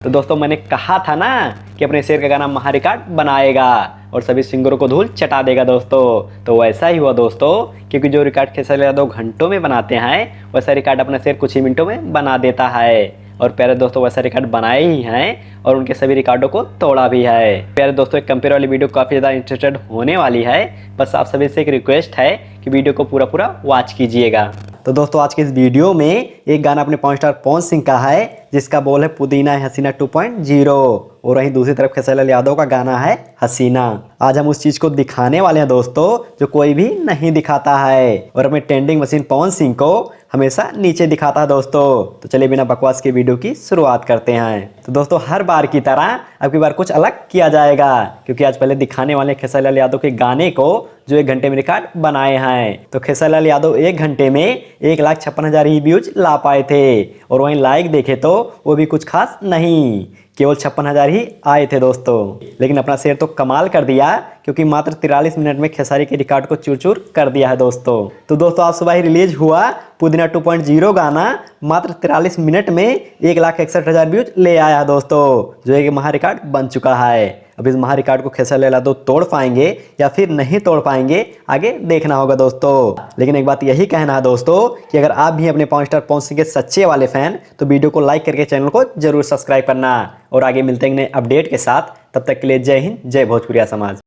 तो दोस्तों मैंने कहा था ना कि अपने शेर का गाना महा रिकॉर्ड बनाएगा और सभी सिंगरों को धूल चटा देगा दोस्तों। तो वैसा ही हुआ दोस्तों, क्योंकि जो रिकॉर्ड खेसारी यादव घंटों में बनाते हैं वैसा रिकॉर्ड अपना शेर कुछ ही मिनटों में बना देता है। और प्यारे दोस्तों वैसा रिकॉर्ड बनाए ही हैं और उनके सभी रिकॉर्डों को तोड़ा भी है। प्यारे दोस्तों एक कंपेयर वाली वीडियो काफ़ी ज़्यादा इंटरेस्टेड होने वाली है। बस आप सभी से एक रिक्वेस्ट है कि वीडियो को पूरा पूरा वॉच कीजिएगा। तो दोस्तों आज के इस वीडियो में एक गाना अपने पॉन स्टार पवन सिंह का है जिसका बोल है पुदीना है हसीना 2.0 और वहीं दूसरी तरफ खेसारी यादव का गाना है हसीना। आज हम उस चीज को दिखाने वाले हैं दोस्तों जो कोई भी नहीं दिखाता है और अपने ट्रेंडिंग मशीन पवन सिंह को हमेशा नीचे दिखाता है दोस्तों। तो चलिए बिना बकवास के वीडियो की शुरुआत करते हैं। तो दोस्तों हर बार की तरह अब की बार कुछ अलग किया जाएगा, क्योंकि आज पहले दिखाने वाले खेसारी यादव के गाने को जो 1 घंटे में रिकॉर्ड बनाए हैं। तो खेसारी यादव 1 घंटे में 1,56,000 ही व्यूज ला पाए थे और वहीं लाइक देखे तो वो भी कुछ खास नहीं, केवल 56,000 ही आए थे दोस्तों। लेकिन अपना शेर तो कमाल कर दिया, क्योंकि मात्र 43 मिनट में खेसारी के रिकॉर्ड को चूर चूर कर दिया है दोस्तों। तो दोस्तों आज सुबह ही रिलीज हुआ पुदीना 2.0 गाना मात्र 43 मिनट में 1,61,000 व्यूज ले आया है दोस्तों, जो एक महा रिकॉर्ड बन चुका है। अब इस महा रिकॉर्ड को खेसारी यादव तोड़ पाएंगे या फिर नहीं तोड़ पाएंगे आगे देखना होगा दोस्तों। लेकिन एक बात यही कहना है दोस्तों कि अगर आप भी अपने पॉन स्टार पवन सिंह के सच्चे वाले फैन तो वीडियो को लाइक करके चैनल को जरूर सब्सक्राइब करना और आगे मिलते हैं नए अपडेट के साथ। तब तक के लिए जय हिंद, जय भोजपुरिया समाज।